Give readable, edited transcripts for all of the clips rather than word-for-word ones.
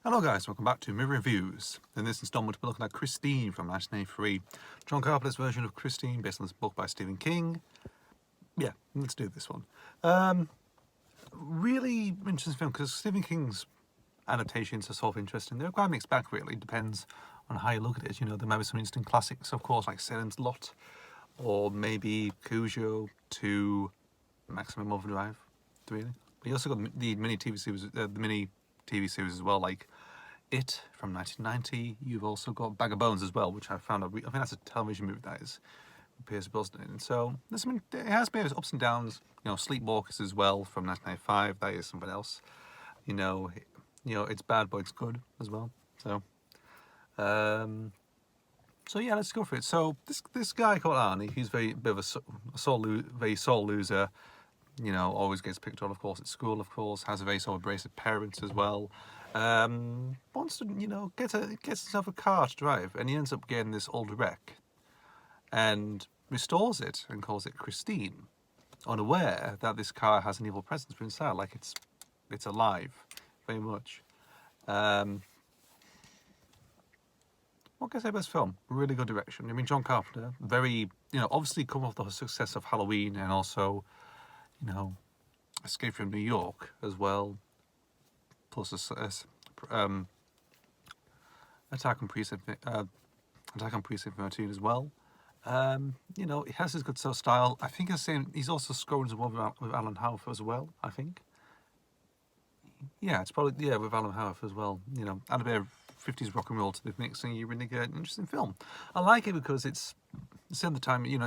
Hello guys, welcome back to Movie Reviews. In this installment we're looking at Christine from 1983. John Carpenter's version of Christine based on this book by Stephen King. Yeah, let's do this one. Really interesting film because Stephen King's adaptations are sort of interesting. They're quite mixed bag really, depends on how you look at it. You know, there might be some instant classics of course like Salem's Lot or maybe Cujo to Maximum Overdrive, really. But you also got the mini TV series, as well, like It from 1990. You've also got Bag of Bones as well, which I found out. I think that's a television movie that is with Pierce Brosnan. And so there's some, it has been ups and downs. You know, Sleepwalkers as well from 1995. That is something else. It's bad but it's good as well. So yeah, let's go for it. So this guy called Arnie, he's very bit of a very sore loser. You know, always gets picked on, of course, at school, of course, has a very sort of abrasive parents as well. Wants to, gets himself a car to drive, and he ends up getting this old wreck and restores it and calls it Christine, unaware that this car has an evil presence inside, like it's alive, very much. What can I say about this film? Really good direction. I mean, John Carpenter, very, obviously come off the success of Halloween and also, Escape from New York as well, plus Attack on Precinct 13 as well. It has his good style. I think he's also scored as well with Alan Howarth as well, I think. Yeah, it's probably, with Alan Howarth as well. Add a bit of 50s rock and roll to the mix and you really get an interesting film. I like it because it's at the time, it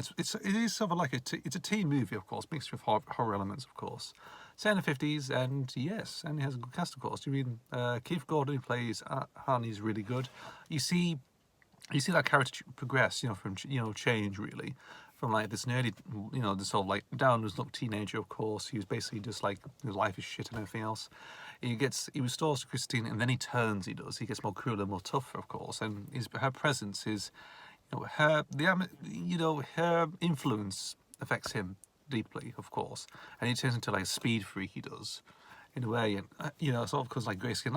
is sort of like it's a teen movie, of course, mixed with horror elements, of course. Set in the 50s, and yes, and it has a good cast, of course. Keith Gordon, who plays Arnie, is really good. You see that character progress, from change really, from like this nerdy, this sort of like down-as-look teenager, of course. He was basically just like his life is shit and everything else. He restores to Christine, and then he gets more cruel and more tougher, of course. And her presence is, her influence affects him deeply, of course, and he turns into like a speed freak. He does, in a way, and sort of because like Grayskin,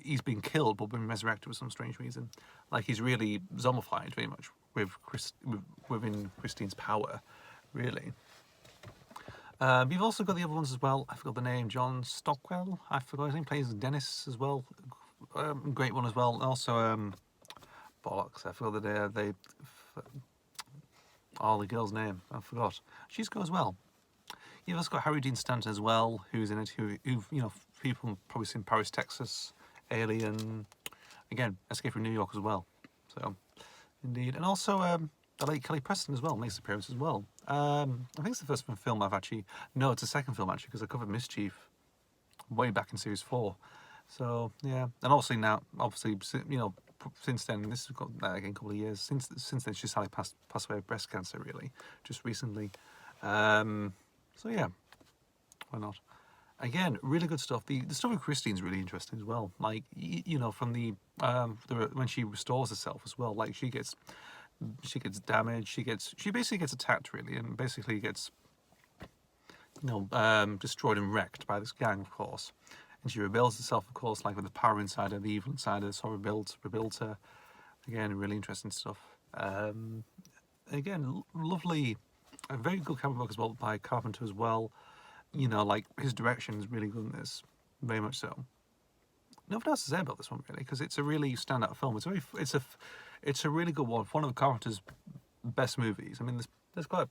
he's been killed but been resurrected for some strange reason. Like he's really zombified very much within Christine's power, really. You've also got the other ones as well. I forgot the name. John Stockwell. I forgot his name. Plays Dennis as well. Great one as well. And also bollocks. I forgot the the girl's name. I forgot. She's good as well. You've also got Harry Dean Stanton as well, who's in it. Who people probably seen Paris, Texas, Alien, again Escape from New York as well. So indeed, and also the late Kelly Preston as well makes an appearance as well. I think it's the first film I've actually. No, it's the second film actually because I covered Mischief way back in series 4. So yeah, and obviously since then, this has got again a couple of years since then she's sadly passed away of breast cancer really, just recently. So yeah, why not? Again, really good stuff. The story of Christine's really interesting as well. Like from the when she restores herself as well. Like she gets damaged. She basically gets attacked really, and basically gets destroyed and wrecked by this gang, of course. And she rebuilds herself, of course, like with the power inside her, the evil inside her, so rebuilds her. Again, really interesting stuff. Again, lovely, a very good camera work as well by Carpenter as well. Like his direction is really good in this, very much so. Nothing else to say about this one really, because it's a really standout film. It's a really good one. One of Carpenter's best movies. I mean, there's quite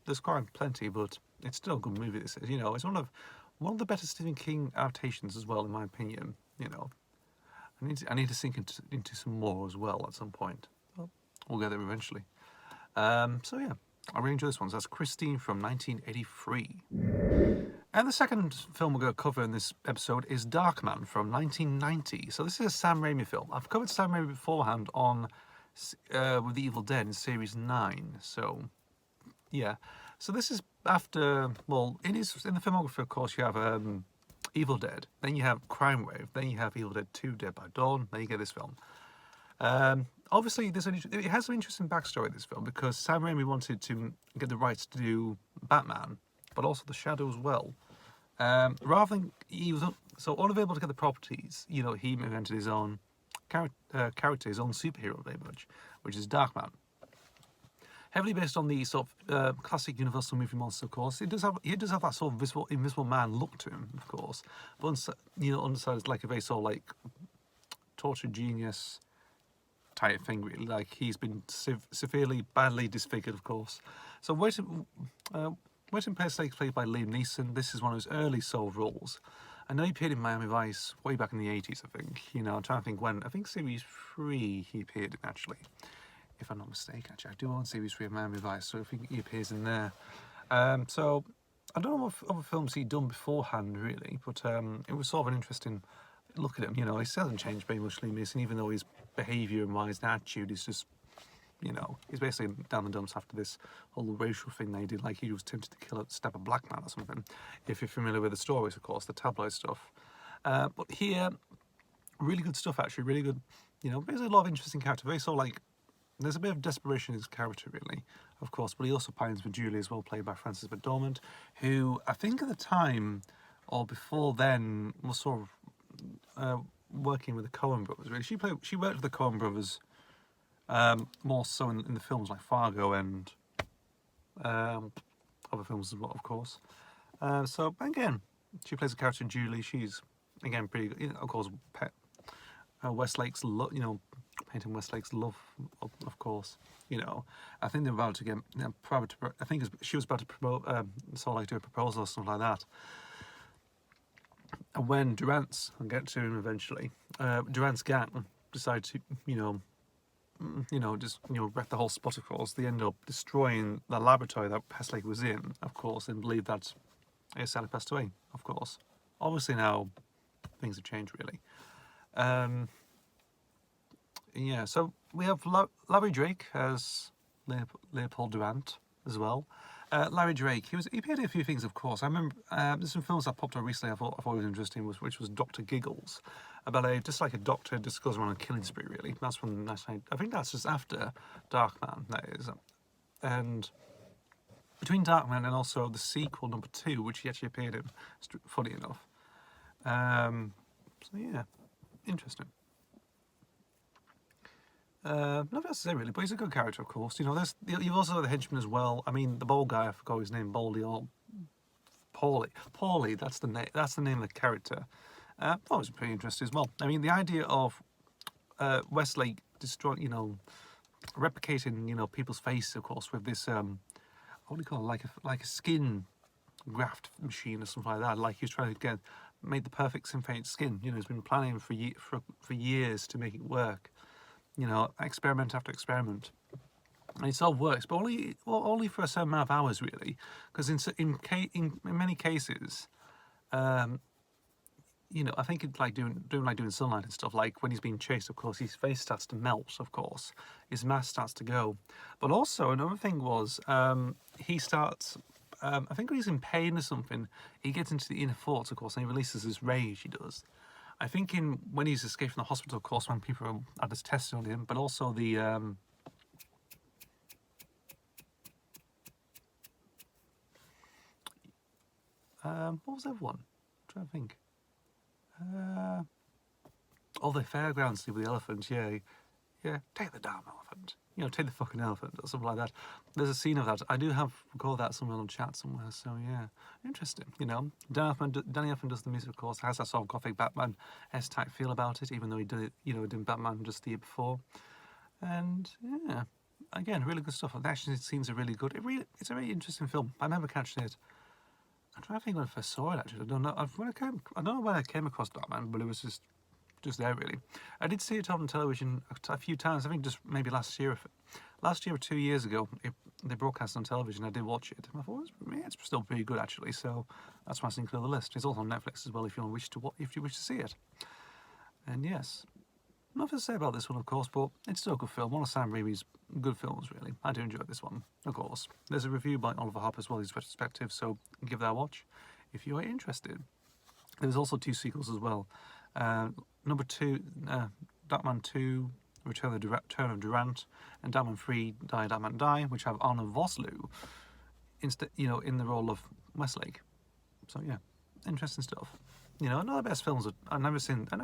plenty, but it's still a good movie. This is, it's one of the better Stephen King adaptations as well, in my opinion. I need to sink into some more as well at some point. Well, we'll get there eventually. So yeah, I really enjoy this one. So that's Christine from 1983. And the second film we're going to cover in this episode is Darkman from 1990. So this is a Sam Raimi film. I've covered Sam Raimi beforehand on with The Evil Dead in Series 9. So yeah, so this is after, well, in the filmography, of course, you have Evil Dead, then you have Crime Wave, then you have Evil Dead 2, Dead by Dawn, then you get this film. Obviously, it has an interesting backstory, this film, because Sam Raimi wanted to get the rights to do Batman, but also The Shadow as well. Rather than so unavailable to get the properties, you know, he invented his own character, his own superhero, very much, which is Darkman. Heavily based on the sort of classic Universal movie monster, of course. He does have that sort of invisible man look to him, of course. But you know, underside is like a very sort of like tortured genius type thing, really. Like he's been severely, badly disfigured, of course. So Waiting Place takes place by Liam Neeson. This is one of his early solo roles. I know he appeared in Miami Vice way back in the 80s, I think. You know, I'm trying to think when. I think Series 3 he appeared in, actually. If I'm not mistaken, actually. I do own Series 3 of Miami Vice, so I think he appears in there. So, I don't know what other films he'd done beforehand, really, but it was sort of an interesting look at him. You know, he hasn't changed very much, Liam Neeson, even though his behaviour and wise attitude is just, you know, he's basically down the dumps after this whole racial thing they did. Like he was tempted to stab a black man or something. If you're familiar with the stories, of course, the tabloid stuff. But here, really good stuff, actually. Really good, you know, basically a lot of interesting character. Very sort of like, there's a bit of desperation in his character, really, of course, but he also pines for Julie as well, played by Frances McDormand, who I think at the time, or before then, was sort of working with the Coen brothers, really. She worked with the Coen brothers more so in the films like Fargo and other films as well, of course. So, again, she plays a character in Julie. She's, again, pretty good. You know, of course, Westlake's love, you know, painting Westlake's love, of course. You know, I think they're about to get, I think she was about to promote, sort of like do a proposal or something like that. And when Durant's, I'll get to him eventually, Durant's gang decide to, just, wreck the whole spot, of course. They end up destroying the laboratory that Westlake was in, of course, and believe that Sally passed away, of course. Obviously now, things have changed, really. Yeah, so we have Larry Drake as Leopold Durant as well. Larry Drake, he appeared in a few things, of course. I remember there's some films that popped up recently I thought was interesting, which was Dr. Giggles, about just like a doctor just goes around on a killing spree, really. That's from I think that's just after Darkman, that is. And between Darkman and also the sequel number 2, which he actually appeared in, funny enough. So yeah, interesting. Nothing else to say, really, but he's a good character, of course. You know, you've also got the henchman as well. I mean, the bald guy, I forgot his name, Baldy or Paulie. That's the name. That's the name of the character. That was pretty interesting as well. I mean, the idea of Westlake destroying, replicating, people's faces, of course, with this what do you call it, like a skin graft machine or something like that. Like he was trying to make the perfect synthetic skin. You know, he's been planning for years to make it work. You know, experiment after experiment, and it all works, but only for a certain amount of hours, really, because in many cases, I think it's like doing sunlight and stuff. Like when he's being chased, of course, his face starts to melt. Of course, his mask starts to go. But also another thing was he starts. I think when he's in pain or something, he gets into the inner thoughts, of course, and he releases his rage. He does. I think when he's escaped from the hospital, of course, when people are just testing on him, but also the what was the other one? I'm trying to think. The fairgrounds with the elephant. Yeah, take the damn elephant. Take the fucking elephant or something like that. There's a scene of that. I do recall that somewhere on chat somewhere. So yeah, interesting. Danny Elfman does the music, of course. Has that sort of gothic Batman S-type feel about it, even though he did it, did Batman just the year before. And yeah, again, really good stuff. The action scenes are really good. It's a really interesting film. I remember catching it. I'm trying to think when I first saw it. Actually, I don't know. I don't know when I came across Darkman, but it was just there, really. I did see it on television a few times. I think just maybe last year or 2 years ago, they broadcast on television. I did watch it. I thought it's still pretty good, actually. So that's why it's included on the list. It's also on Netflix as well if you wish to see it. And yes, nothing to say about this one, of course, but it's still a good film. One of Sam Raimi's good films, really. I do enjoy this one, of course. There's a review by Oliver Harper as well, his retrospective, so give that a watch if you are interested. There's also 2 sequels as well. Number 2, Darkman 2, Return of Durant, and Darkman 3, Die, Darkman Die, which have Arnold Vosloo in the role of Westlake. So yeah, interesting stuff. You know, not the best films. I've never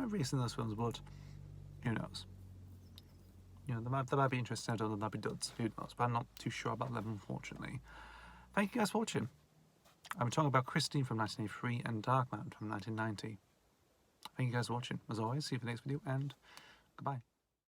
really seen those films, but who knows? You know, they might be interesting. I don't know, they might be duds. Who knows? But I'm not too sure about them, unfortunately. Thank you guys for watching. I'm talking about Christine from 1983 and Darkman from 1990. Thank you guys for watching. As always, see you for the next video, and goodbye.